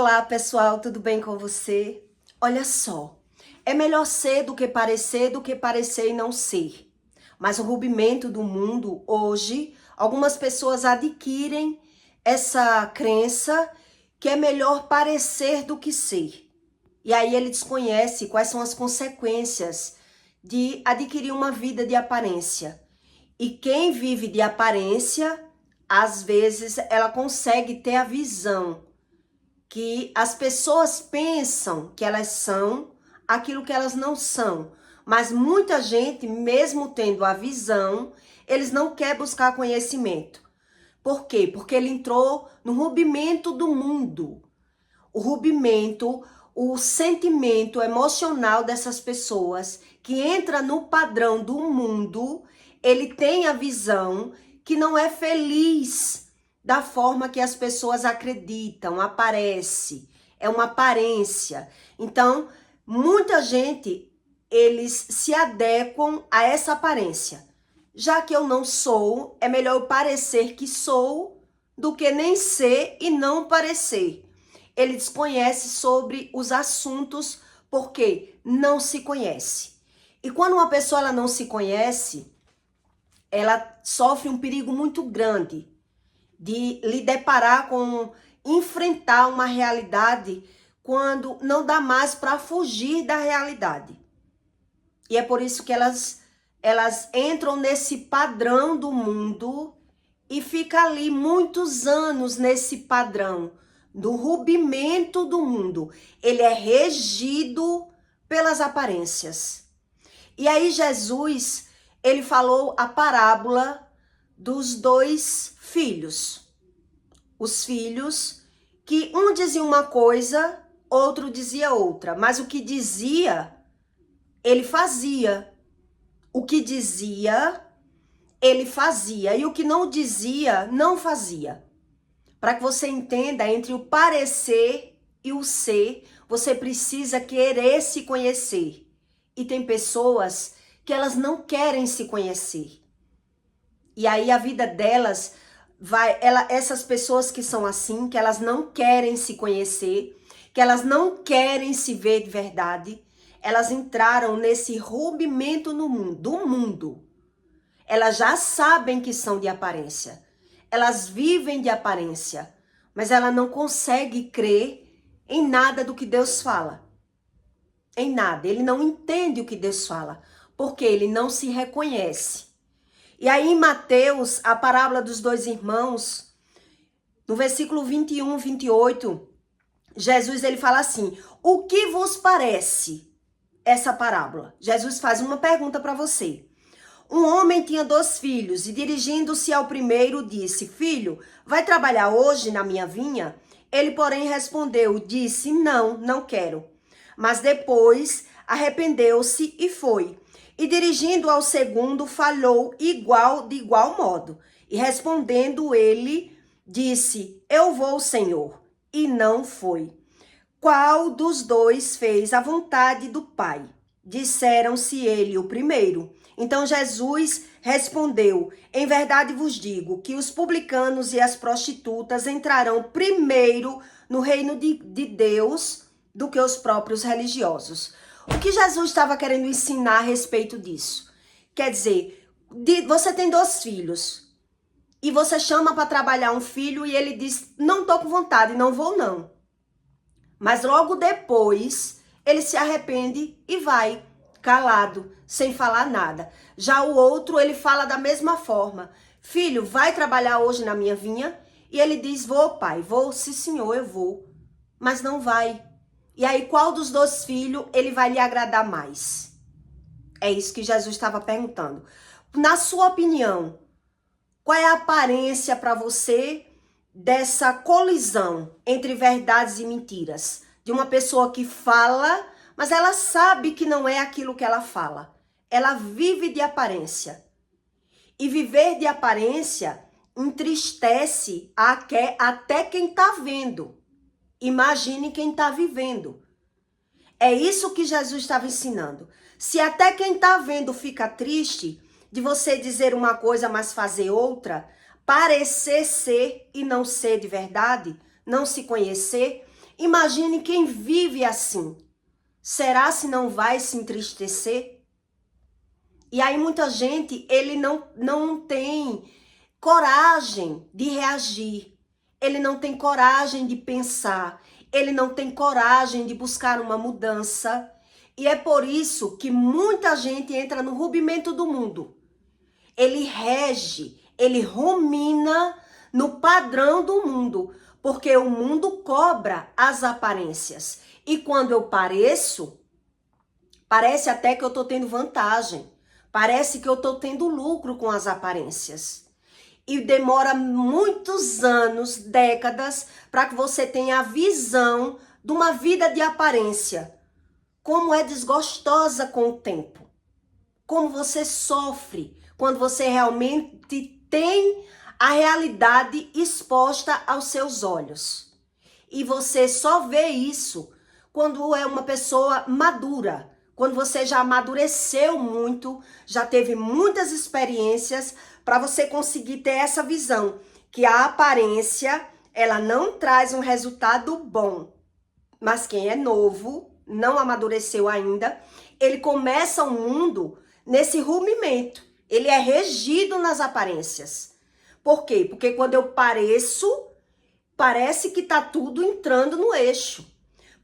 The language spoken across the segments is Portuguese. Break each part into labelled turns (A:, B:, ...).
A: Olá, pessoal, tudo bem com você? Olha só, é melhor ser do que parecer e não ser. Mas o rompimento do mundo hoje, algumas pessoas adquirem essa crença que é melhor parecer do que ser. E aí ele desconhece quais são as consequências de adquirir uma vida de aparência. E quem vive de aparência, às vezes ela consegue ter a visão que as pessoas pensam que elas são aquilo que elas não são. Mas muita gente, mesmo tendo a visão, eles não querem buscar conhecimento. Por quê? Porque ele entrou no rompimento do mundo. O rompimento, o sentimento emocional dessas pessoas que entra no padrão do mundo, ele tem a visão que não é feliz da forma que as pessoas acreditam, aparece, é uma aparência. Então, muita gente, eles se adequam a essa aparência. Já que eu não sou, é melhor eu parecer que sou do que nem ser e não parecer. Ele desconhece sobre os assuntos porque não se conhece. E quando uma pessoa ela não se conhece, ela sofre um perigo muito grande de lhe deparar com enfrentar uma realidade quando não dá mais para fugir da realidade. E é por isso que elas entram nesse padrão do mundo e fica ali muitos anos nesse padrão do rompimento do mundo. Ele é regido pelas aparências. E aí Jesus, ele falou a parábola dos dois filhos. Os filhos que um dizia uma coisa, outro dizia outra. Mas o que dizia, ele fazia. O que dizia, ele fazia. E o que não dizia, não fazia. Para que você entenda, entre o parecer e o ser, você precisa querer se conhecer. E tem pessoas que elas não querem se conhecer. E aí a vida delas essas pessoas que são assim, que elas não querem se conhecer, que elas não querem se ver de verdade, elas entraram nesse rompimento no mundo, do mundo. Elas já sabem que são de aparência. Elas vivem de aparência, mas ela não consegue crer em nada do que Deus fala. Em nada. Ele não entende o que Deus fala, porque ele não se reconhece. E aí em Mateus, a parábola dos dois irmãos, no versículo 21, 28, Jesus ele fala assim: o que vos parece essa parábola? Jesus faz uma pergunta para você. Um homem tinha 2 filhos e dirigindo-se ao primeiro disse: filho, vai trabalhar hoje na minha vinha? Ele, porém, respondeu, disse: não, não quero. Mas depois arrependeu-se e foi. E dirigindo ao segundo, falou de igual modo. E respondendo ele, disse: eu vou, Senhor. E não foi. Qual dos dois fez a vontade do Pai? Disseram-se ele o primeiro. Então Jesus respondeu: em verdade vos digo que os publicanos e as prostitutas entrarão primeiro no reino de Deus do que os próprios religiosos. O que Jesus estava querendo ensinar a respeito disso? Quer dizer, você tem 2 filhos e você chama para trabalhar um filho e ele diz: não estou com vontade, não vou não. Mas logo depois ele se arrepende e vai, calado, sem falar nada. Já o outro, ele fala da mesma forma: filho, vai trabalhar hoje na minha vinha? E ele diz: vou, pai, vou, sim senhor, eu vou. Mas não vai. E aí, qual dos 2 filhos ele vai lhe agradar mais? É isso que Jesus estava perguntando. Na sua opinião, qual é a aparência para você dessa colisão entre verdades e mentiras? De uma pessoa que fala, mas ela sabe que não é aquilo que ela fala. Ela vive de aparência. E viver de aparência entristece até quem está vendo. Imagine quem está vivendo. É isso que Jesus estava ensinando. Se até quem está vendo fica triste de você dizer uma coisa, mas fazer outra, parecer ser e não ser de verdade, não se conhecer, Imagine quem vive assim. Será se não vai se entristecer? E aí muita gente, ele não tem coragem de reagir. Ele não tem coragem de pensar. Ele não tem coragem de buscar uma mudança. E é por isso que muita gente entra no rompimento do mundo. Ele rege, ele rumina no padrão do mundo, porque o mundo cobra as aparências. E quando eu pareço, parece até que eu tô tendo vantagem. Parece que eu tô tendo lucro com as aparências. E demora muitos anos, décadas, para que você tenha a visão de uma vida de aparência. Como é desgostosa com o tempo. Como você sofre quando você realmente tem a realidade exposta aos seus olhos. E você só vê isso quando é uma pessoa madura. Quando você já amadureceu muito, já teve muitas experiências para você conseguir ter essa visão. Que a aparência, ela não traz um resultado bom. Mas quem é novo, não amadureceu ainda, ele começa o mundo nesse rumimento. Ele é regido nas aparências. Por quê? Porque quando eu pareço, parece que tá tudo entrando no eixo.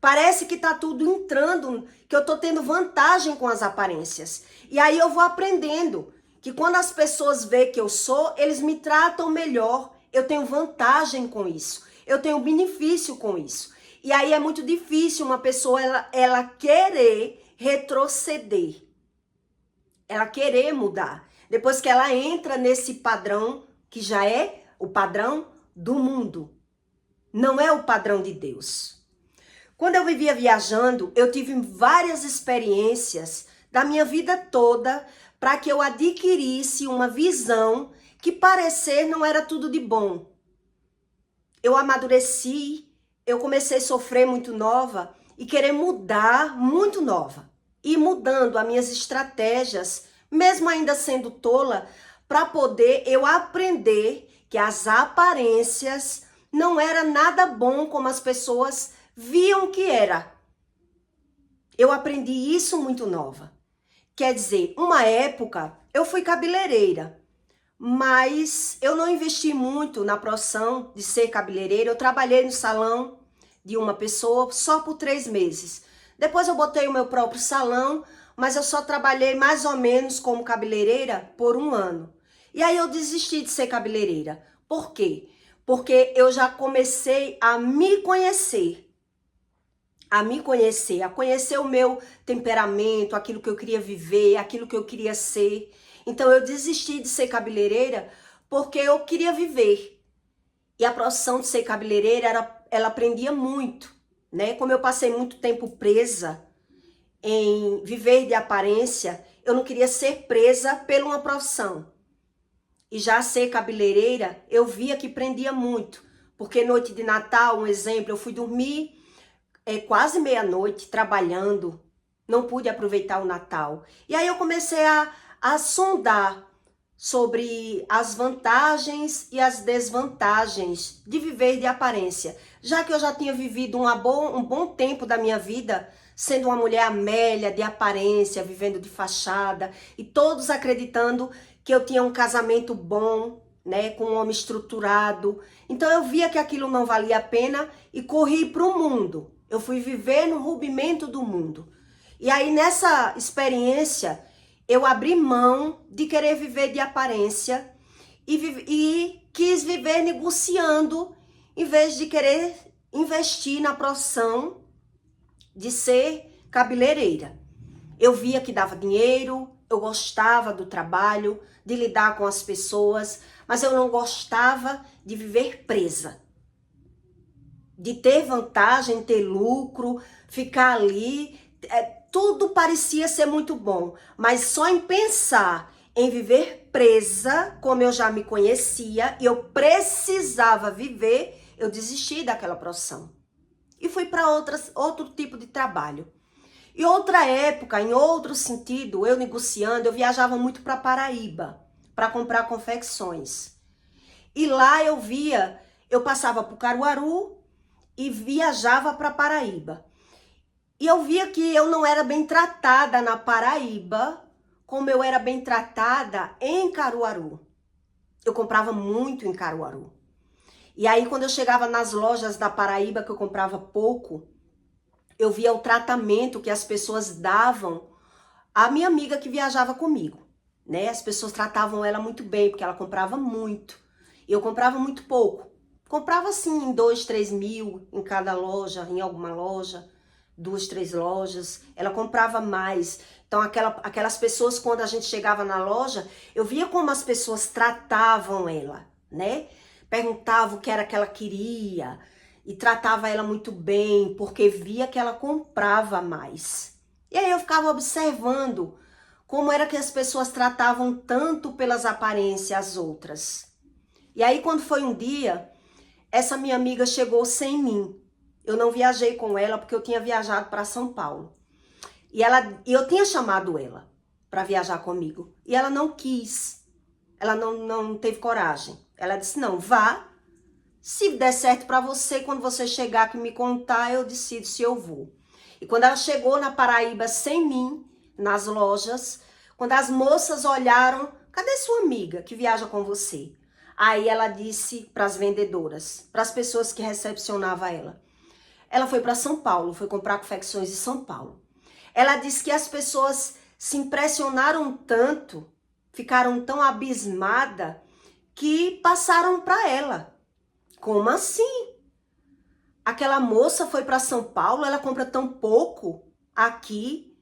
A: Parece que tá tudo entrando, que eu tô tendo vantagem com as aparências. E aí eu vou aprendendo que quando as pessoas veem que eu sou, eles me tratam melhor. Eu tenho vantagem com isso. Eu tenho benefício com isso. E aí é muito difícil uma pessoa ela querer retroceder. Ela querer mudar. Depois que ela entra nesse padrão, que já é o padrão do mundo. Não é o padrão de Deus. Quando eu vivia viajando, eu tive várias experiências da minha vida toda para que eu adquirisse uma visão que parecer não era tudo de bom. Eu amadureci, eu comecei a sofrer muito nova e querer mudar muito nova. E mudando as minhas estratégias, mesmo ainda sendo tola, para poder eu aprender que as aparências não era nada bom como as pessoas viam que era. Eu aprendi isso muito nova. Quer dizer, uma época eu fui cabeleireira, mas eu não investi muito na profissão de ser cabeleireira. Eu trabalhei no salão de uma pessoa só por 3 meses. Depois eu botei o meu próprio salão, mas eu só trabalhei mais ou menos como cabeleireira por 1 ano. E aí eu desisti de ser cabeleireira. Por quê? Porque eu já comecei a me conhecer. A conhecer o meu temperamento, aquilo que eu queria viver, aquilo que eu queria ser. Então eu desisti de ser cabeleireira porque eu queria viver. E a profissão de ser cabeleireira, ela prendia muito, né? Como eu passei muito tempo presa em viver de aparência, eu não queria ser presa por uma profissão. E já ser cabeleireira, eu via que prendia muito. Porque noite de Natal, um exemplo, eu fui dormir quase meia-noite trabalhando, não pude aproveitar o Natal. E aí eu comecei a sondar sobre as vantagens e as desvantagens de viver de aparência. Já que eu já tinha vivido um bom tempo da minha vida sendo uma mulher amélia, de aparência, vivendo de fachada, e todos acreditando que eu tinha um casamento bom, né, com um homem estruturado. Então eu via que aquilo não valia a pena e corri para o mundo. Eu fui viver no rompimento do mundo. E aí nessa experiência, eu abri mão de querer viver de aparência e quis viver negociando em vez de querer investir na profissão de ser cabeleireira. Eu via que dava dinheiro, eu gostava do trabalho, de lidar com as pessoas, mas eu não gostava de viver presa. De ter vantagem, ter lucro, ficar ali, tudo parecia ser muito bom, mas só em pensar em viver presa, como eu já me conhecia, e eu precisava viver, eu desisti daquela profissão. E fui para outro tipo de trabalho. E outra época, em outro sentido, eu negociando, eu viajava muito para Paraíba, para comprar confecções. E lá eu via, eu passava por Caruaru, e viajava para Paraíba. E eu via que eu não era bem tratada na Paraíba, como eu era bem tratada em Caruaru. Eu comprava muito em Caruaru. E aí, quando eu chegava nas lojas da Paraíba, que eu comprava pouco, eu via o tratamento que as pessoas davam à minha amiga que viajava comigo, né? As pessoas tratavam ela muito bem, porque ela comprava muito. E eu comprava muito pouco. Comprava, assim, em 2, 3 mil em cada loja, em alguma loja, 2, 3 lojas. Ela comprava mais. Então, aquelas pessoas, quando a gente chegava na loja, eu via como as pessoas tratavam ela, né? Perguntava o que era que ela queria e tratava ela muito bem, porque via que ela comprava mais. E aí eu ficava observando como era que as pessoas tratavam tanto pelas aparências as outras. E aí quando foi um dia, essa minha amiga chegou sem mim. Eu não viajei com ela porque eu tinha viajado para São Paulo. E eu tinha chamado ela para viajar comigo. E ela não quis. Ela não teve coragem. Ela disse, não, vá. Se der certo para você, quando você chegar aqui me contar, eu decido se eu vou. E quando ela chegou na Paraíba sem mim, nas lojas, quando as moças olharam, cadê sua amiga que viaja com você? Aí ela disse para as vendedoras, para as pessoas que recepcionavam ela. Ela foi para São Paulo, foi comprar confecções em São Paulo. Ela disse que as pessoas se impressionaram tanto, ficaram tão abismadas, que passaram para ela. Como assim? Aquela moça foi para São Paulo, ela compra tão pouco aqui.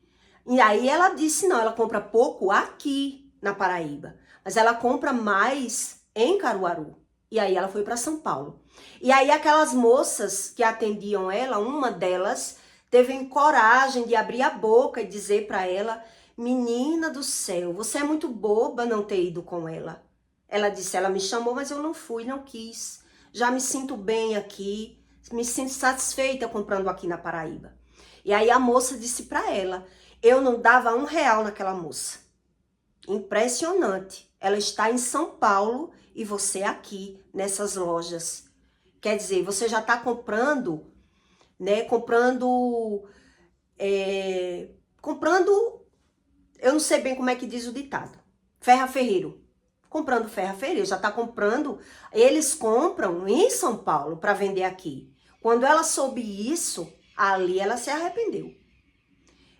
A: E aí ela disse, não, ela compra pouco aqui na Paraíba. Mas ela compra mais em Caruaru. E aí ela foi para São Paulo. E aí aquelas moças que atendiam ela, uma delas teve coragem de abrir a boca e dizer para ela, menina do céu, você é muito boba não ter ido com ela. Ela disse, ela me chamou, mas eu não fui, não quis. Já me sinto bem aqui, me sinto satisfeita comprando aqui na Paraíba. E aí a moça disse para ela, eu não dava R$1 naquela moça. Impressionante. Ela está em São Paulo e você aqui, nessas lojas. Quer dizer, você já está comprando, né? Comprando, eu não sei bem como é que diz o ditado. Ferra ferreiro. Comprando ferra ferreiro, já está comprando. Eles compram em São Paulo para vender aqui. Quando ela soube isso, ali ela se arrependeu.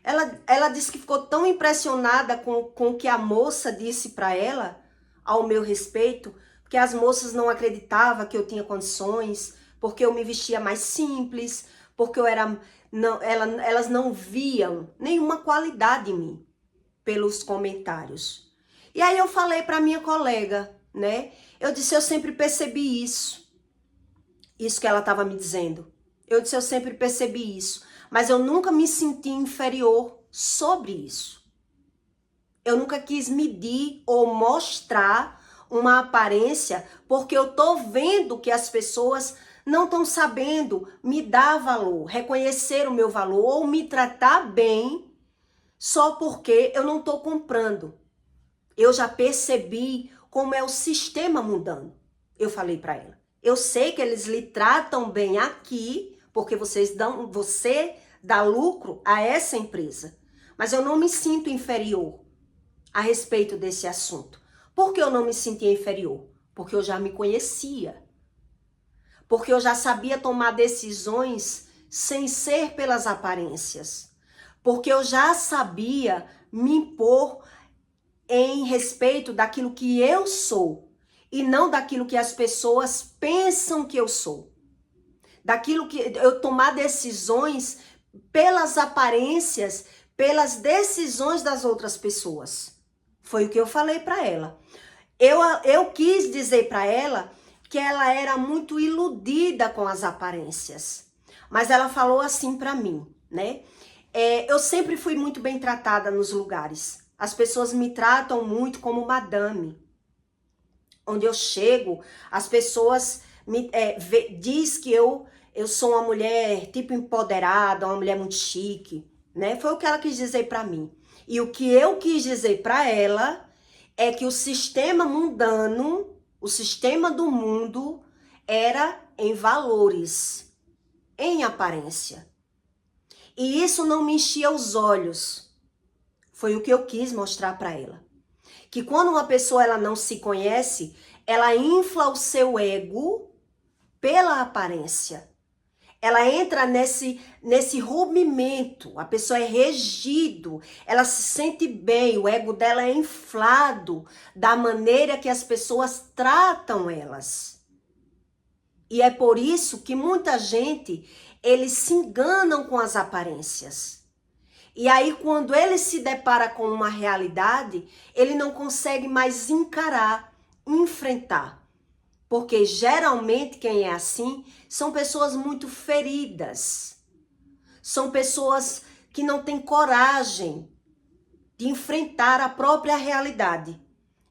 A: Ela disse que ficou tão impressionada com o que a moça disse para ela, ao meu respeito, porque as moças não acreditavam que eu tinha condições, porque eu me vestia mais simples, porque elas não viam nenhuma qualidade em mim, pelos comentários. E aí eu falei para minha colega, né? Eu disse, eu sempre percebi isso que ela estava me dizendo. Eu disse, eu sempre percebi isso. Mas eu nunca me senti inferior sobre isso. Eu nunca quis medir ou mostrar uma aparência, porque eu tô vendo que as pessoas não estão sabendo me dar valor, reconhecer o meu valor ou me tratar bem só porque eu não tô comprando. Eu já percebi como é o sistema mundano. Eu falei para ela. Eu sei que eles lhe tratam bem aqui, porque você dá lucro a essa empresa. Mas eu não me sinto inferior a respeito desse assunto. Por que eu não me sentia inferior? Porque eu já me conhecia. Porque eu já sabia tomar decisões sem ser pelas aparências. Porque eu já sabia me impor em respeito daquilo que eu sou e não daquilo que as pessoas pensam que eu sou. Daquilo que eu tomar decisões pelas aparências, pelas decisões das outras pessoas. Foi o que eu falei para ela. Eu quis dizer para ela que ela era muito iludida com as aparências. Mas ela falou assim para mim, né? Eu sempre fui muito bem tratada nos lugares. As pessoas me tratam muito como madame. Onde eu chego, as pessoas diz que eu sou uma mulher tipo empoderada, uma mulher muito chique, né? Foi o que ela quis dizer para mim. E o que eu quis dizer para ela é que o sistema mundano, o sistema do mundo era em valores. em aparência. E isso não me enchia os olhos. Foi o que eu quis mostrar para ela. Que quando uma pessoa ela não se conhece, ela infla o seu ego pela aparência. Ela entra nesse rompimento, a pessoa é regido, ela se sente bem, o ego dela é inflado da maneira que as pessoas tratam elas. E é por isso que muita gente, eles se enganam com as aparências. E aí quando ele se depara com uma realidade, ele não consegue mais encarar, enfrentar. Porque geralmente quem é assim são pessoas muito feridas. São pessoas que não têm coragem de enfrentar a própria realidade.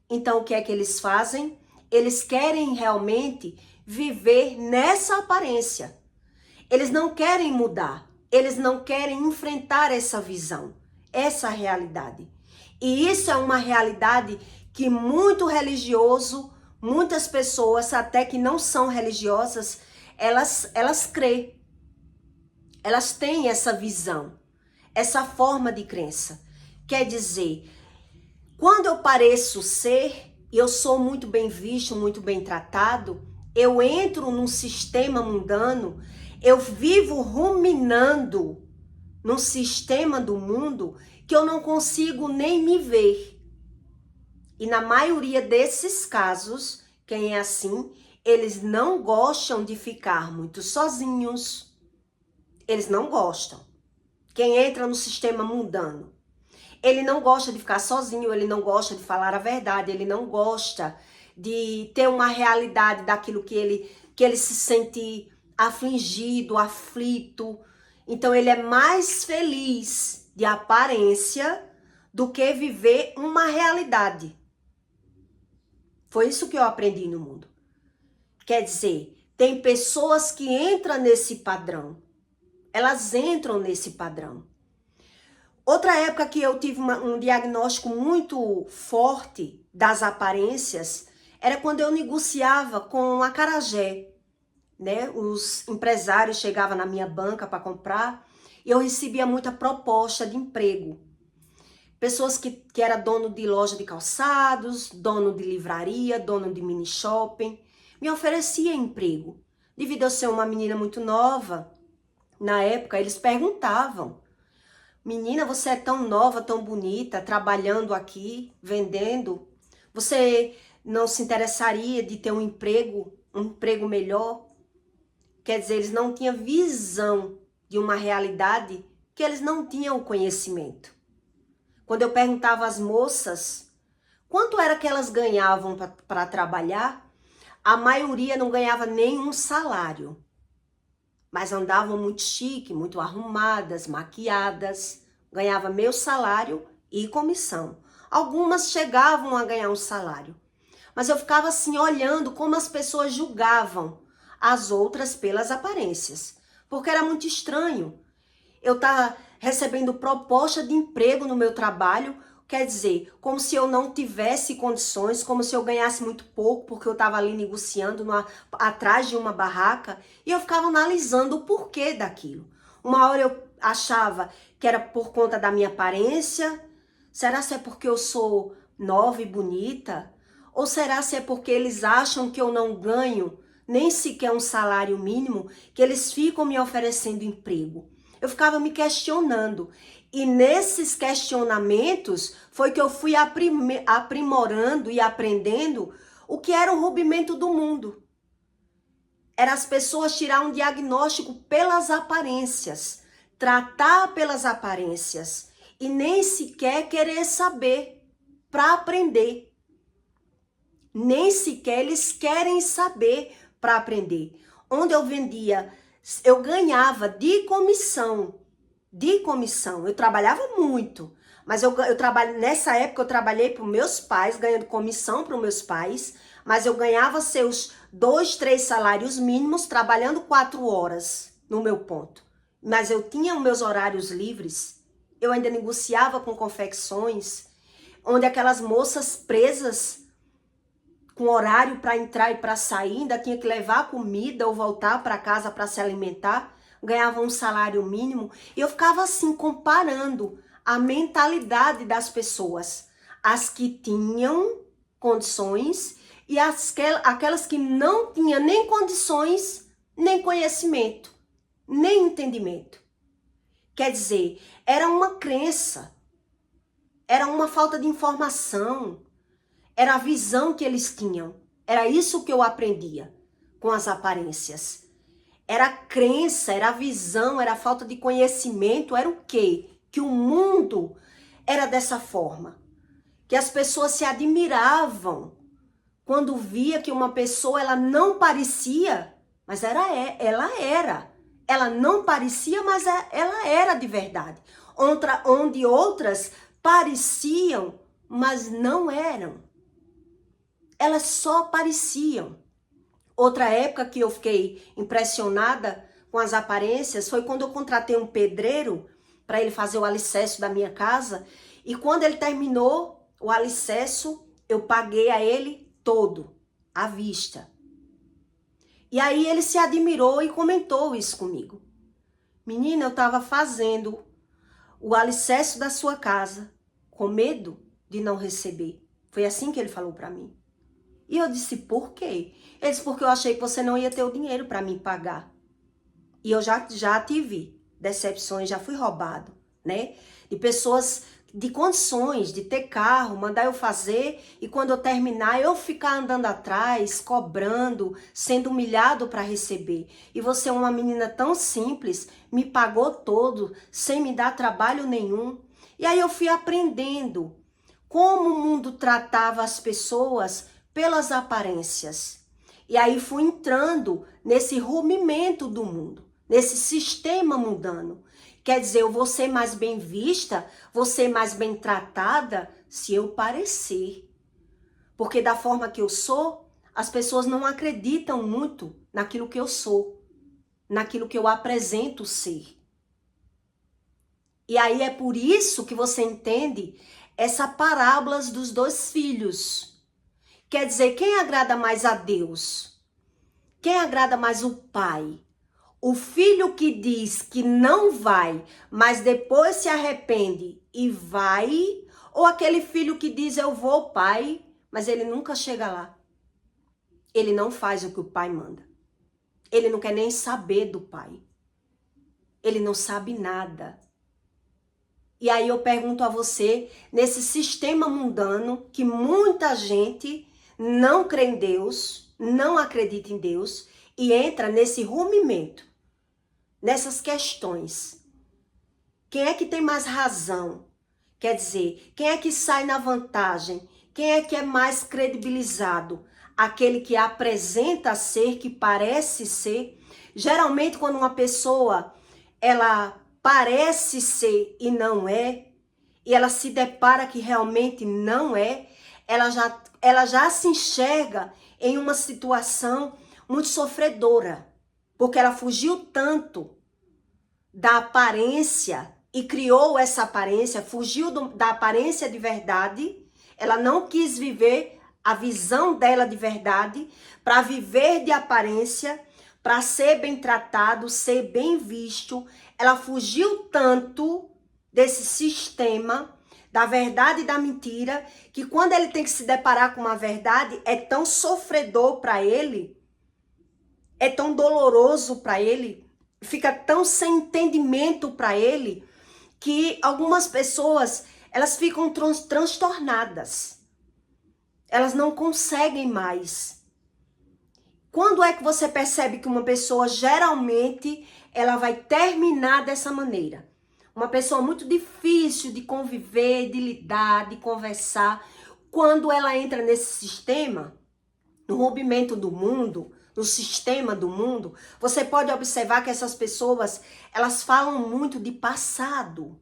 A: Então o que é que eles fazem? Eles querem realmente viver nessa aparência. Eles não querem mudar. Eles não querem enfrentar essa visão, essa realidade. E isso é uma realidade que muito religioso, muitas pessoas, até que não são religiosas, elas creem. Elas têm essa visão, essa forma de crença. Quer dizer, quando eu pareço ser, e eu sou muito bem visto, muito bem tratado, eu entro num sistema mundano, eu vivo ruminando num sistema do mundo que eu não consigo nem me ver. E na maioria desses casos, quem é assim, eles não gostam de ficar muito sozinhos. Eles não gostam. Quem entra no sistema mundano, ele não gosta de ficar sozinho, ele não gosta de falar a verdade, ele não gosta de ter uma realidade daquilo que ele se sente afligido, aflito. Então ele é mais feliz de aparência do que viver uma realidade. Foi isso que eu aprendi no mundo. Quer dizer, tem pessoas que entram nesse padrão. Elas entram nesse padrão. Outra época que eu tive um diagnóstico muito forte das aparências era quando eu negociava com a acarajé, né? Os empresários chegavam na minha banca para comprar e eu recebia muita proposta de emprego. Pessoas que eram dono de loja de calçados, dono de livraria, dono de mini shopping, me oferecia emprego. Devido a ser uma menina muito nova, na época eles perguntavam: menina, você é tão nova, tão bonita, trabalhando aqui, vendendo. Você não se interessaria de ter um emprego melhor? Quer dizer, eles não tinham visão de uma realidade que eles não tinham conhecimento. Quando eu perguntava às moças quanto era que elas ganhavam para trabalhar, a maioria não ganhava nenhum salário. Mas andavam muito chique, muito arrumadas, maquiadas, ganhava meu salário e comissão. Algumas chegavam a ganhar um salário. Mas eu ficava assim olhando como as pessoas julgavam as outras pelas aparências. Porque era muito estranho. Eu estava recebendo proposta de emprego no meu trabalho, quer dizer, como se eu não tivesse condições, como se eu ganhasse muito pouco, porque eu estava ali negociando atrás de uma barraca, e eu ficava analisando o porquê daquilo. Uma hora eu achava que era por conta da minha aparência. Será se é porque eu sou nova e bonita? Ou será se é porque eles acham que eu não ganho nem sequer um salário mínimo, que eles ficam me oferecendo emprego? Eu ficava me questionando. E nesses questionamentos foi que eu fui aprimorando e aprendendo o que era o rompimento do mundo. Era as pessoas tirar um diagnóstico pelas aparências, tratar pelas aparências e nem sequer querer saber para aprender. Nem sequer eles querem saber para aprender. Onde eu vendia, eu ganhava de comissão. Eu trabalhava muito, mas nessa época eu trabalhei para os meus pais, ganhando comissão para os meus pais, mas eu ganhava seus 2, 3 salários mínimos, trabalhando 4 horas no meu ponto. Mas eu tinha os meus horários livres, eu ainda negociava com confecções, onde aquelas moças presas, com horário para entrar e para sair, ainda tinha que levar comida ou voltar para casa para se alimentar, ganhavam um salário mínimo, e eu ficava assim, comparando a mentalidade das pessoas, as que tinham condições e aquelas que não tinham nem condições, nem conhecimento, nem entendimento. Quer dizer, era uma crença, era uma falta de informação, era a visão que eles tinham. Era isso que eu aprendia com as aparências. Era a crença, era a visão, era a falta de conhecimento, era o quê? Que o mundo era dessa forma. Que as pessoas se admiravam quando via que uma pessoa, ela não parecia, mas ela era. Ela não parecia, mas ela era de verdade. Onde outras pareciam, mas não eram. Elas só pareciam. Outra época que eu fiquei impressionada com as aparências foi quando eu contratei um pedreiro para ele fazer o alicerce da minha casa. E quando ele terminou o alicerce, eu paguei a ele todo, à vista. E aí ele se admirou e comentou isso comigo. Menina, eu estava fazendo o alicerce da sua casa com medo de não receber. Foi assim que ele falou para mim. E eu disse, por quê? Ele disse, porque eu achei que você não ia ter o dinheiro para me pagar. E eu já tive decepções, já fui roubado, né? De pessoas de condições, de ter carro, mandar eu fazer e quando eu terminar eu ficar andando atrás, cobrando, sendo humilhado para receber. E você, uma menina tão simples, me pagou todo, sem me dar trabalho nenhum. E aí eu fui aprendendo como o mundo tratava as pessoas pelas aparências. E aí fui entrando nesse rumimento do mundo, nesse sistema mundano. Quer dizer, eu vou ser mais bem vista, vou ser mais bem tratada se eu parecer. Porque da forma que eu sou, as pessoas não acreditam muito naquilo que eu sou, naquilo que eu apresento ser. E aí é por isso que você entende essa parábola dos dois filhos. Quer dizer, quem agrada mais a Deus? Quem agrada mais o Pai? O filho que diz que não vai, mas depois se arrepende e vai? Ou aquele filho que diz eu vou, pai, mas ele nunca chega lá? Ele não faz o que o pai manda. Ele não quer nem saber do pai. Ele não sabe nada. E aí eu pergunto a você, nesse sistema mundano, que muita gente não crê em Deus, não acredita em Deus, e entra nesse rumimento, nessas questões. Quem é que tem mais razão? Quer dizer, quem é que sai na vantagem? Quem é que é mais credibilizado? Aquele que apresenta ser, que parece ser. Geralmente, quando uma pessoa, ela parece ser e não é, e ela se depara que realmente não é, ela já se enxerga em uma situação muito sofredora, porque ela fugiu tanto da aparência e criou essa aparência, fugiu da aparência de verdade, ela não quis viver a visão dela de verdade, para viver de aparência, para ser bem tratado, ser bem visto. Ela fugiu tanto desse sistema da verdade e da mentira, que quando ele tem que se deparar com uma verdade, é tão sofredor para ele, é tão doloroso para ele, fica tão sem entendimento para ele, que algumas pessoas, elas ficam transtornadas. Elas não conseguem mais. Quando é que você percebe que uma pessoa, geralmente, ela vai terminar dessa maneira? Uma pessoa muito difícil de conviver, de lidar, de conversar. Quando ela entra nesse sistema, no rompimento do mundo, no sistema do mundo, você pode observar que essas pessoas, elas falam muito de passado.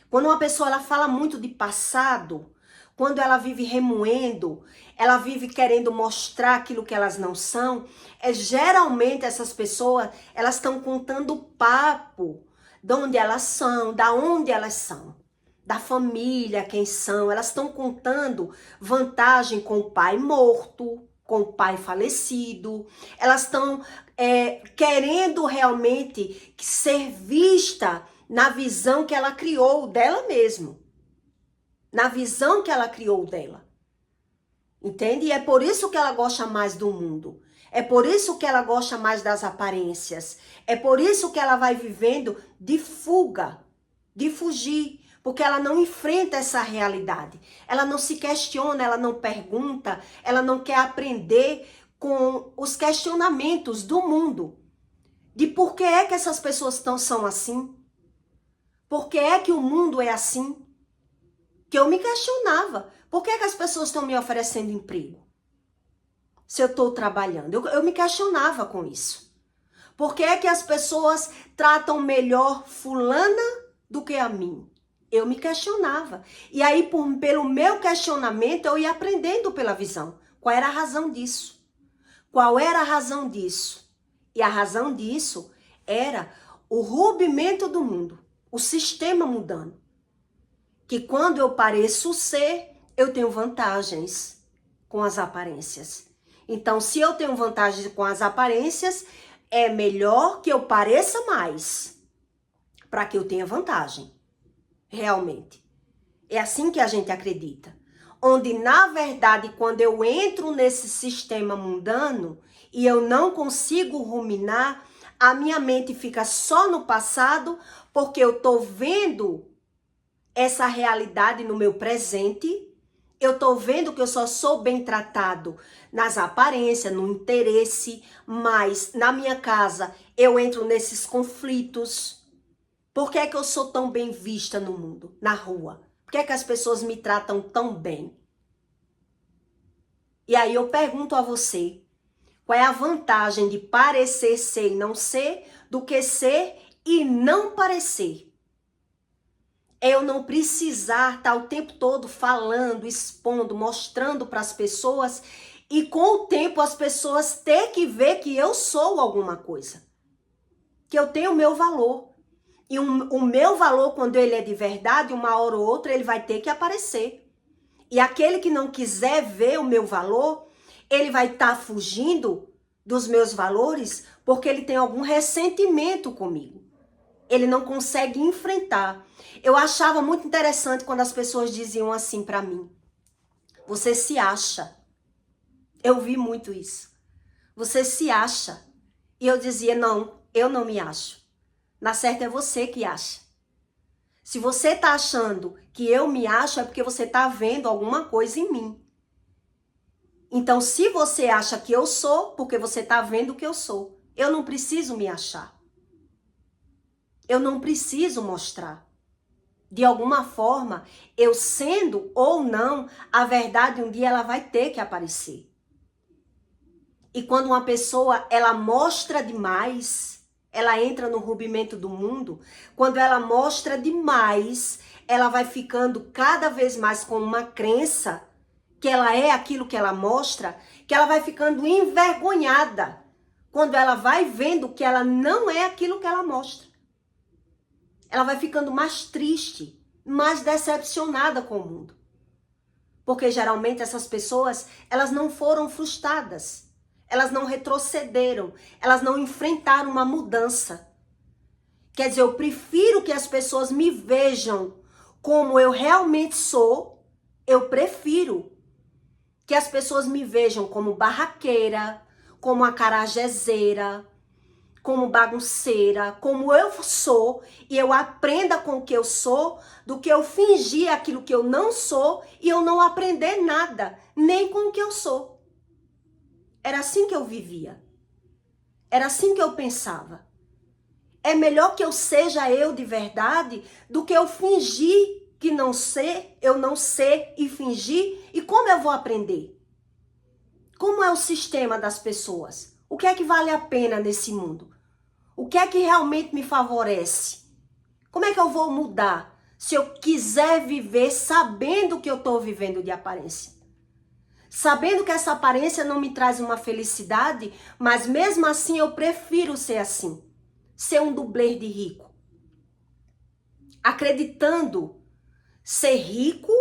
A: Quando uma pessoa ela fala muito de passado, quando ela vive remoendo, ela vive querendo mostrar aquilo que elas não são, geralmente essas pessoas, elas estão contando o papo de onde elas são, da onde elas são, da família, quem são. Elas estão contando vantagem com o pai morto, com o pai falecido. Elas estão querendo realmente ser vista na visão que ela criou dela mesma. Na visão que ela criou dela. Entende? E é por isso que ela gosta mais do mundo. É por isso que ela gosta mais das aparências. É por isso que ela vai vivendo de fuga, de fugir. Porque ela não enfrenta essa realidade. Ela não se questiona, ela não pergunta, ela não quer aprender com os questionamentos do mundo. De por que é que essas pessoas são assim? Por que é que o mundo é assim? Que eu me questionava. Por que é que as pessoas estão me oferecendo emprego? Se eu estou trabalhando. Eu me questionava com isso. Por que é que as pessoas tratam melhor fulana do que a mim? Eu me questionava. E aí, pelo meu questionamento, eu ia aprendendo pela visão. Qual era a razão disso? Qual era a razão disso? E a razão disso era o rompimento do mundo. O sistema mudando. Que quando eu pareço ser, eu tenho vantagens com as aparências. Então, se eu tenho vantagens com as aparências, é melhor que eu pareça mais para que eu tenha vantagem. Realmente. É assim que a gente acredita. Onde, na verdade, quando eu entro nesse sistema mundano e eu não consigo ruminar, a minha mente fica só no passado porque eu tô vendo essa realidade no meu presente. Eu tô vendo que eu só sou bem tratado nas aparências, no interesse, mas na minha casa eu entro nesses conflitos. Por que é que eu sou tão bem vista no mundo, na rua? Por que é que as pessoas me tratam tão bem? E aí eu pergunto a você, qual é a vantagem de parecer ser e não ser, do que ser e não parecer? Eu não precisar estar o tempo todo falando, expondo, mostrando para as pessoas e com o tempo as pessoas ter que ver que eu sou alguma coisa. Que eu tenho o meu valor. E o meu valor, quando ele é de verdade, uma hora ou outra ele vai ter que aparecer. E aquele que não quiser ver o meu valor, ele vai estar fugindo dos meus valores porque ele tem algum ressentimento comigo. Ele não consegue enfrentar. Eu achava muito interessante quando as pessoas diziam assim pra mim: você se acha. Eu vi muito isso. Você se acha. E eu dizia: não, eu não me acho. Na certa é você que acha. Se você tá achando que eu me acho, é porque você tá vendo alguma coisa em mim. Então, se você acha que eu sou, porque você tá vendo que eu sou. Eu não preciso me achar. Eu não preciso mostrar. De alguma forma, eu sendo ou não, a verdade um dia ela vai ter que aparecer. E quando uma pessoa, ela mostra demais, ela entra no rompimento do mundo, quando ela mostra demais, ela vai ficando cada vez mais com uma crença que ela é aquilo que ela mostra, que ela vai ficando envergonhada quando ela vai vendo que ela não é aquilo que ela mostra. Ela vai ficando mais triste, mais decepcionada com o mundo. Porque geralmente essas pessoas, elas não foram frustradas. Elas não retrocederam. Elas não enfrentaram uma mudança. Quer dizer, eu prefiro que as pessoas me vejam como eu realmente sou. Eu prefiro que as pessoas me vejam como barraqueira, como acarajézeira, como bagunceira, como eu sou, e eu aprenda com o que eu sou, do que eu fingir aquilo que eu não sou e eu não aprender nada, nem com o que eu sou. Era assim que eu vivia. Era assim que eu pensava. É melhor que eu seja eu de verdade do que eu fingir que não sei, eu não sei e fingir. E como eu vou aprender? Como é o sistema das pessoas? O que é que vale a pena nesse mundo? O que é que realmente me favorece? Como é que eu vou mudar se eu quiser viver sabendo que eu estou vivendo de aparência? Sabendo que essa aparência não me traz uma felicidade, mas mesmo assim eu prefiro ser assim. Ser um dublê de rico. Acreditando ser rico,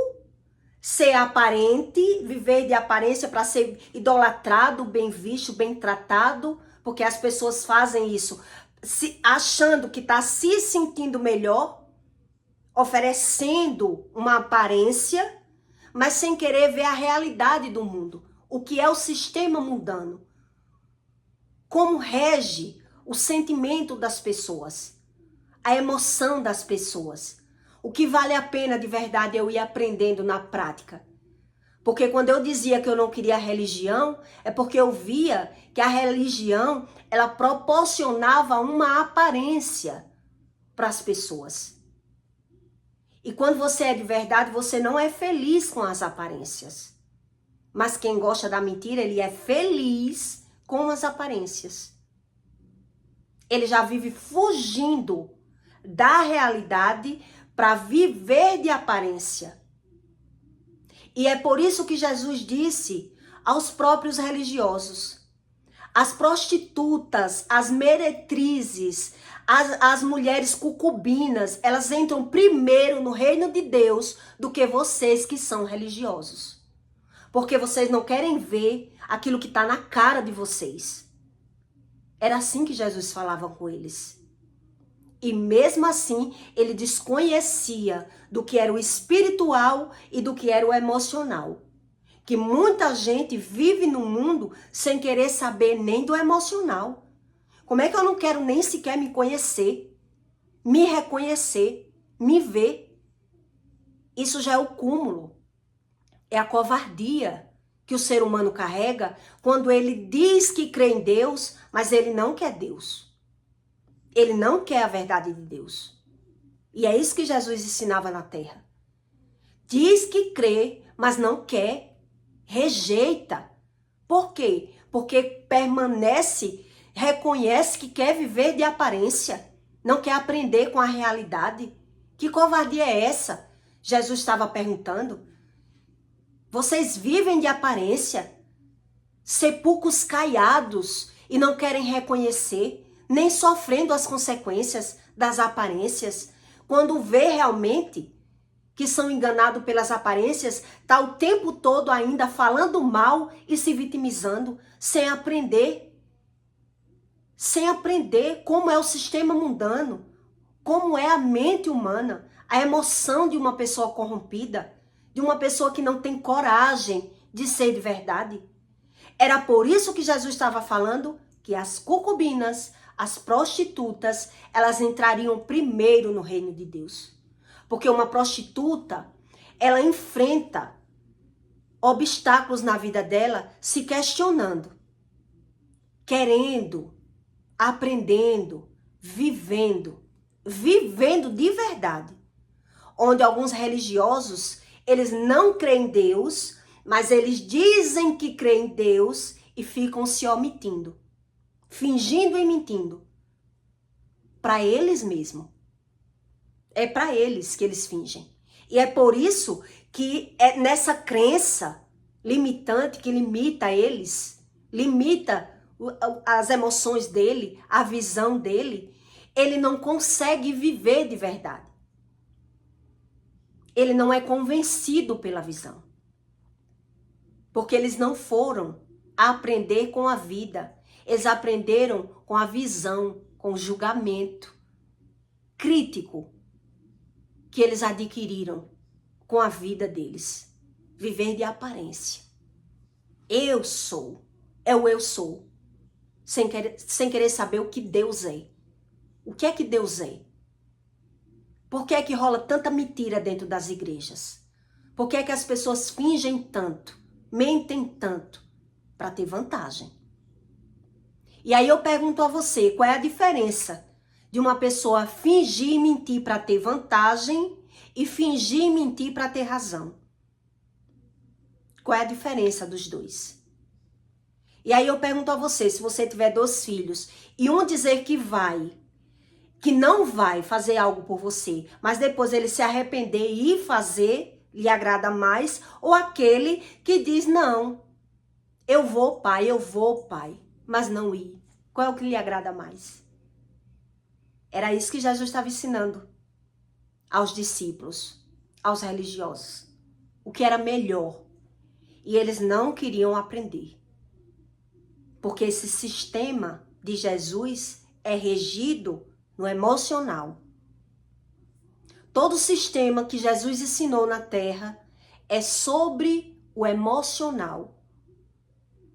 A: ser aparente, viver de aparência para ser idolatrado, bem visto, bem tratado, Porque as pessoas fazem isso achando que está se sentindo melhor, oferecendo uma aparência, mas sem querer ver a realidade do mundo. O que é o sistema mundano. Como rege o sentimento das pessoas, a emoção das pessoas. O que vale a pena de verdade eu ir aprendendo na prática. Porque quando eu dizia que eu não queria religião, é porque eu via que a religião, ela proporcionava uma aparência para as pessoas. E quando você é de verdade, você não é feliz com as aparências. Mas quem gosta da mentira, ele é feliz com as aparências. Ele já vive fugindo da realidade para viver de aparência. E é por isso que Jesus disse aos próprios religiosos, as prostitutas, as meretrizes, as mulheres concubinas, elas entram primeiro no reino de Deus do que vocês que são religiosos. Porque vocês não querem ver aquilo que está na cara de vocês. Era assim que Jesus falava com eles. E mesmo assim, ele desconhecia do que era o espiritual e do que era o emocional. Que muita gente vive no mundo sem querer saber nem do emocional. Como é que eu não quero nem sequer me conhecer, me reconhecer, me ver? Isso já é o cúmulo. É a covardia que o ser humano carrega quando ele diz que crê em Deus, mas ele não quer Deus. Ele não quer a verdade de Deus. E é isso que Jesus ensinava na terra. Diz que crê, mas não quer, rejeita. Por quê? Porque permanece, reconhece que quer viver de aparência, não quer aprender com a realidade. Que covardia é essa? Jesus estava perguntando. Vocês vivem de aparência, sepulcros caiados e não querem reconhecer, nem sofrendo as consequências das aparências. Quando vê realmente que são enganados pelas aparências, está o tempo todo ainda falando mal e se vitimizando, sem aprender como é o sistema mundano, como é a mente humana, a emoção de uma pessoa corrompida, de uma pessoa que não tem coragem de ser de verdade. Era por isso que Jesus estava falando que as concubinas, as prostitutas, elas entrariam primeiro no reino de Deus. Porque uma prostituta, ela enfrenta obstáculos na vida dela se questionando, querendo, aprendendo, vivendo de verdade. Onde alguns religiosos, eles não creem em Deus, mas eles dizem que creem em Deus e ficam se omitindo, fingindo e mentindo. Para eles mesmos. É para eles que eles fingem. E é por isso que é nessa crença limitante que limita eles, limita as emoções dele, a visão dele, ele não consegue viver de verdade. Ele não é convencido pela visão. Porque eles não foram aprender com a vida. Eles aprenderam com a visão, com o julgamento crítico que eles adquiriram com a vida deles. Viver de aparência. Eu sou. É o eu sou. Sem querer saber o que Deus é. O que é que Deus é? Por que é que rola tanta mentira dentro das igrejas? Por que é que as pessoas fingem tanto, mentem tanto, para ter vantagem? E aí eu pergunto a você, qual é a diferença de uma pessoa fingir e mentir para ter vantagem e fingir e mentir para ter razão? Qual é a diferença dos dois? E aí eu pergunto a você, se você tiver 2 filhos e um dizer que não vai fazer algo por você, mas depois ele se arrepender e ir fazer, lhe agrada mais, ou aquele que diz, não, eu vou, pai, mas não ir. Qual é o que lhe agrada mais? Era isso que Jesus estava ensinando aos discípulos, aos religiosos. O que era melhor. E eles não queriam aprender. Porque esse sistema de Jesus é regido no emocional. Todo o sistema que Jesus ensinou na Terra é sobre o emocional.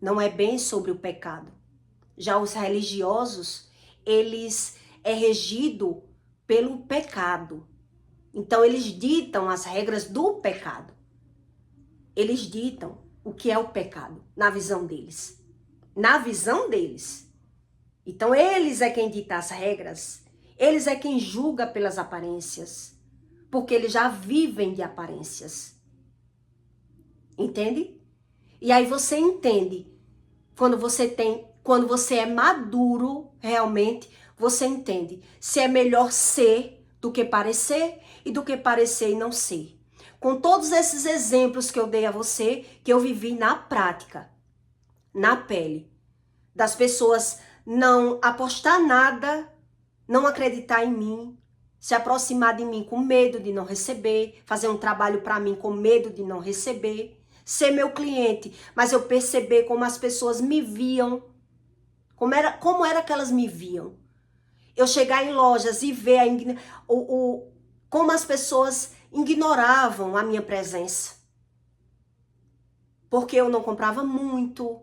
A: Não é bem sobre o pecado. Já os religiosos, eles é regido pelo pecado. Então eles ditam as regras do pecado. Eles ditam o que é o pecado na visão deles. Na visão deles. Então eles é quem dita as regras. Eles é quem julga pelas aparências. Porque eles já vivem de aparências. Entende? E aí você entende. Quando você é maduro, realmente, você entende. Se é melhor ser do que parecer e do que parecer e não ser. Com todos esses exemplos que eu dei a você, que eu vivi na prática, na pele. Das pessoas não apostar nada, não acreditar em mim, se aproximar de mim com medo de não receber, fazer um trabalho para mim com medo de não receber, ser meu cliente, mas eu perceber como as pessoas me viam, como era que elas me viam. Eu chegar em lojas e ver como as pessoas ignoravam a minha presença. Porque eu não comprava muito,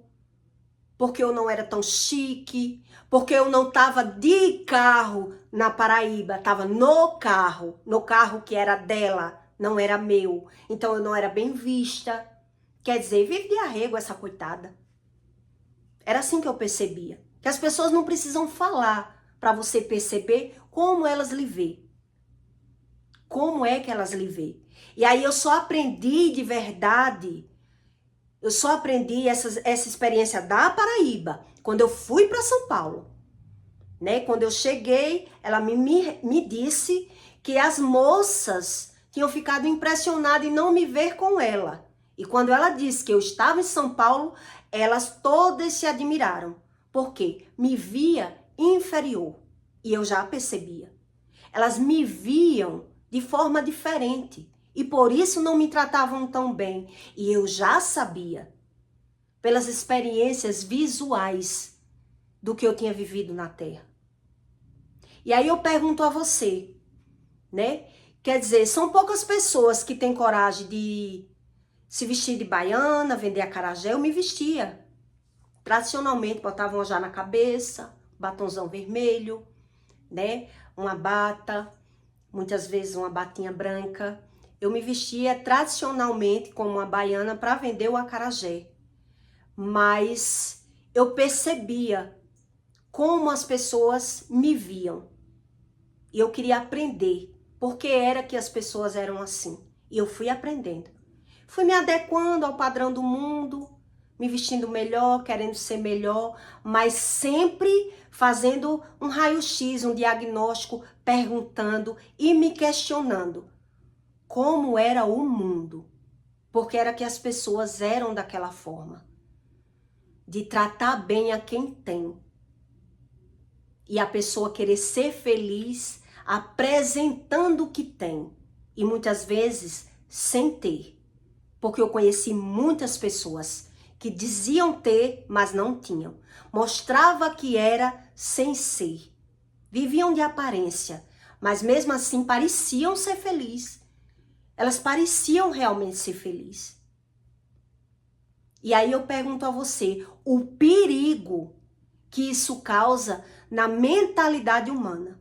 A: porque eu não era tão chique, porque eu não estava de carro na Paraíba, estava no carro que era dela, não era meu. Então eu não era bem vista. Quer dizer, vive de arrego essa coitada. Era assim que eu percebia. Que as pessoas não precisam falar para você perceber como elas lhe veem. Como é que elas lhe veem. E aí eu só aprendi de verdade. Eu só aprendi essa experiência da Paraíba quando eu fui para São Paulo. Né? Quando eu cheguei, ela me disse que as moças tinham ficado impressionadas em não me ver com ela. E quando ela disse que eu estava em São Paulo, elas todas se admiraram. Porque me via inferior. E eu já percebia. Elas me viam de forma diferente. E por isso não me tratavam tão bem. E eu já sabia, pelas experiências visuais, do que eu tinha vivido na Terra. E aí eu pergunto a você, né? Quer dizer, são poucas pessoas que têm coragem de se vestir de baiana, vender acarajé. Eu me vestia. Tradicionalmente, botava um já na cabeça, batonzão vermelho, né? Uma bata, muitas vezes uma batinha branca. Eu me vestia tradicionalmente como uma baiana para vender o acarajé. Mas eu percebia como as pessoas me viam. E eu queria aprender porque era que as pessoas eram assim. E eu fui aprendendo. Fui me adequando ao padrão do mundo, me vestindo melhor, querendo ser melhor, mas sempre fazendo um raio-x, um diagnóstico, perguntando e me questionando como era o mundo. Porque era que as pessoas eram daquela forma. De tratar bem a quem tem. E a pessoa querer ser feliz apresentando o que tem. E muitas vezes sem ter. Porque eu conheci muitas pessoas que diziam ter, mas não tinham. Mostrava que era sem ser. Viviam de aparência, mas mesmo assim pareciam ser felizes. Elas pareciam realmente ser felizes. E aí eu pergunto a você, o perigo que isso causa na mentalidade humana,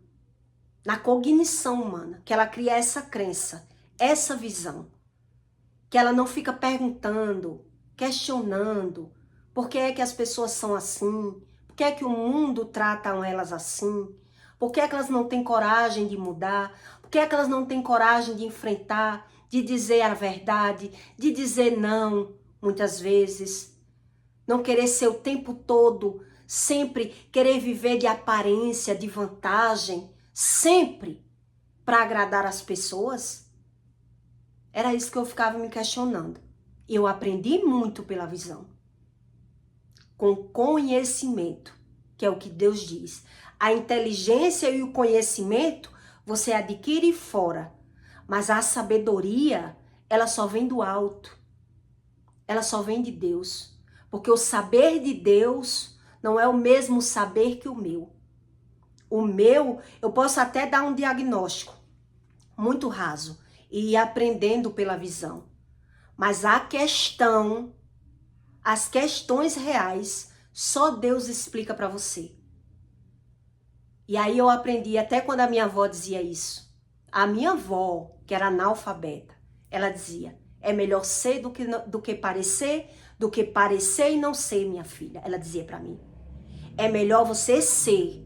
A: na cognição humana, que ela cria essa crença, essa visão, que ela não fica perguntando, questionando, por que é que as pessoas são assim, por que é que o mundo trata elas assim, por que é que elas não têm coragem de mudar, por que é que elas não têm coragem de enfrentar, de dizer a verdade, de dizer não, muitas vezes, não querer ser o tempo todo, sempre querer viver de aparência, de vantagem, sempre para agradar as pessoas. Era isso que eu ficava me questionando. E eu aprendi muito pela visão. Com conhecimento, que é o que Deus diz. A inteligência e o conhecimento você adquire fora. Mas a sabedoria, ela só vem do alto. Ela só vem de Deus. Porque o saber de Deus não é o mesmo saber que o meu. O meu, eu posso até dar um diagnóstico muito raso e ir aprendendo pela visão. Mas as questões reais, só Deus explica para você. E aí eu aprendi até quando a minha avó dizia isso. A minha avó, que era analfabeta, ela dizia: é melhor ser do que parecer e não ser, minha filha. Ela dizia para mim: é melhor você ser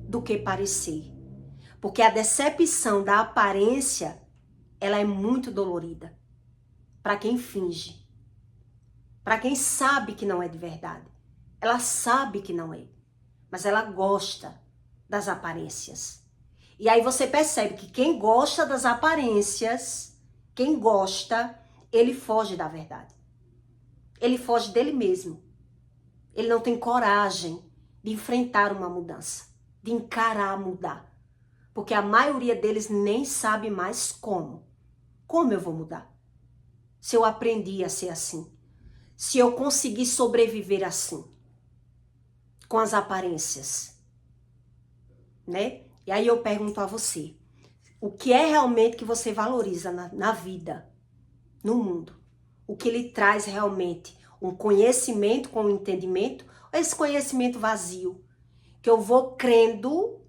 A: do que parecer. Porque a decepção da aparência, ela é muito dolorida para quem finge. Para quem sabe que não é de verdade. Ela sabe que não é, mas ela gosta das aparências. E aí você percebe que quem gosta das aparências, quem gosta, ele foge da verdade. Ele foge dele mesmo. Ele não tem coragem de enfrentar uma mudança, de encarar mudar. Porque a maioria deles nem sabe mais como. Como eu vou mudar? Se eu aprendi a ser assim. Se eu conseguir sobreviver assim. Com as aparências. Né? E aí eu pergunto a você. O que é realmente que você valoriza na vida? No mundo? O que lhe traz realmente? Um conhecimento com um entendimento? Ou esse conhecimento vazio? Que eu vou crendo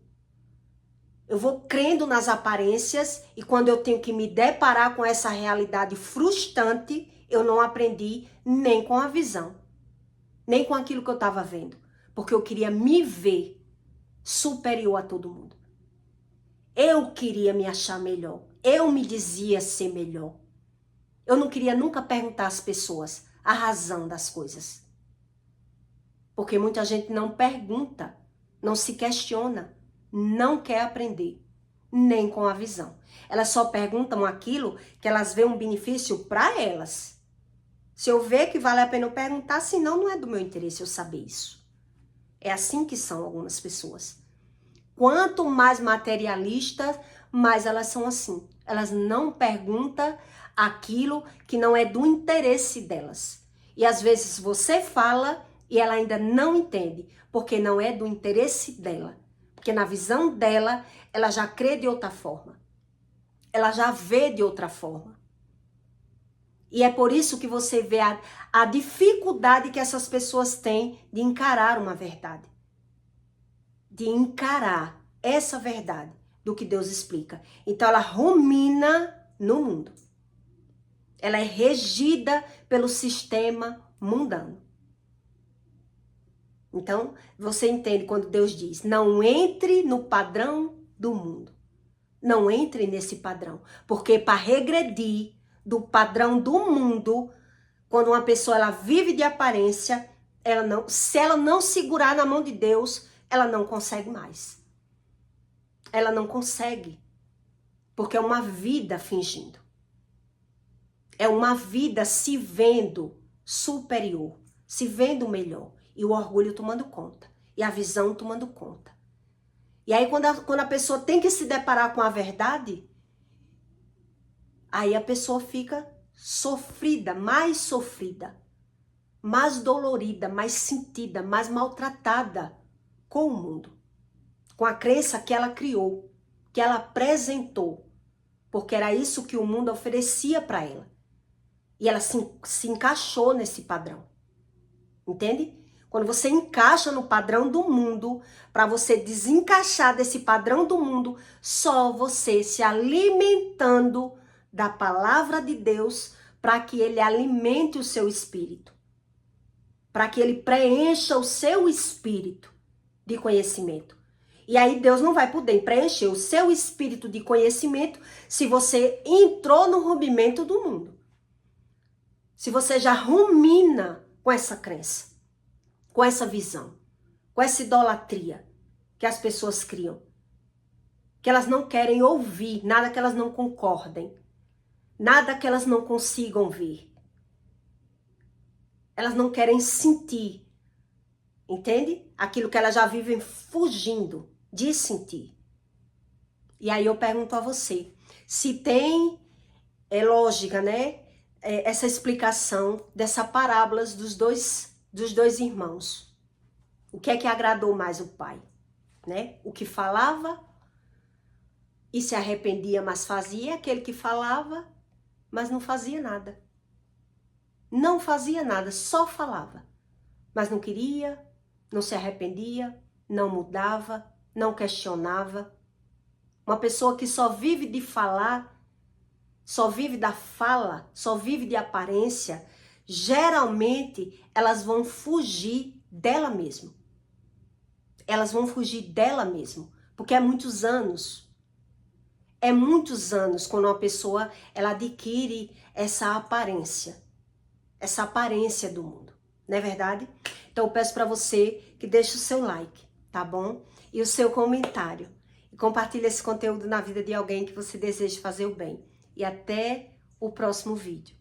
A: nas aparências e quando eu tenho que me deparar com essa realidade frustrante, eu não aprendi nem com a visão, nem com aquilo que eu estava vendo, porque eu queria me ver superior a todo mundo. Eu queria me achar melhor, eu me dizia ser melhor. Eu não queria nunca perguntar às pessoas a razão das coisas, porque muita gente não pergunta, não se questiona, não quer aprender, nem com a visão. Elas só perguntam aquilo que elas veem um benefício para elas. Se eu ver que vale a pena eu perguntar, senão não é do meu interesse eu saber isso. É assim que são algumas pessoas. Quanto mais materialistas, mais elas são assim. Elas não perguntam aquilo que não é do interesse delas. E às vezes você fala e ela ainda não entende, porque não é do interesse dela. Porque na visão dela, ela já crê de outra forma. Ela já vê de outra forma. E é por isso que você vê a dificuldade que essas pessoas têm de encarar uma verdade. De encarar essa verdade do que Deus explica. Então ela rumina no mundo. Ela é regida pelo sistema mundano. Então, você entende quando Deus diz: não entre no padrão do mundo. Não entre nesse padrão. Porque para regredir do padrão do mundo, quando uma pessoa ela vive de aparência, se ela não segurar na mão de Deus, ela não consegue mais. Ela não consegue. Porque é uma vida fingindo. É uma vida se vendo superior, se vendo melhor. E o orgulho tomando conta. E a visão tomando conta. E aí quando a pessoa tem que se deparar com a verdade, aí a pessoa fica sofrida, mais dolorida, mais sentida, mais maltratada com o mundo. Com a crença que ela criou, que ela apresentou. Porque era isso que o mundo oferecia para ela. E ela se encaixou nesse padrão. Entende? Quando você encaixa no padrão do mundo, para você desencaixar desse padrão do mundo, só você se alimentando da palavra de Deus, para que ele alimente o seu espírito. Para que ele preencha o seu espírito de conhecimento. E aí Deus não vai poder preencher o seu espírito de conhecimento se você entrou no rompimento do mundo. Se você já rumina com essa crença, com essa visão, com essa idolatria que as pessoas criam, que elas não querem ouvir, nada que elas não concordem, nada que elas não consigam ver. Elas não querem sentir, entende? Aquilo que elas já vivem fugindo de sentir. E aí eu pergunto a você, se tem, é lógica, né? Essa explicação dessa parábola dos dois irmãos, O que é que agradou mais o pai? Né? O que falava e se arrependia, mas fazia, aquele que falava, mas não fazia nada. Não fazia nada, só falava. Mas não queria, não se arrependia, não mudava, não questionava. Uma pessoa que só vive de falar, só vive da fala, só vive de aparência, geralmente elas vão fugir dela mesma. Elas vão fugir dela mesma, porque é muitos anos quando uma pessoa ela adquire essa aparência do mundo, não é verdade? Então eu peço para você que deixe o seu like, tá bom? E o seu comentário. E compartilhe esse conteúdo na vida de alguém que você deseja fazer o bem. E até o próximo vídeo.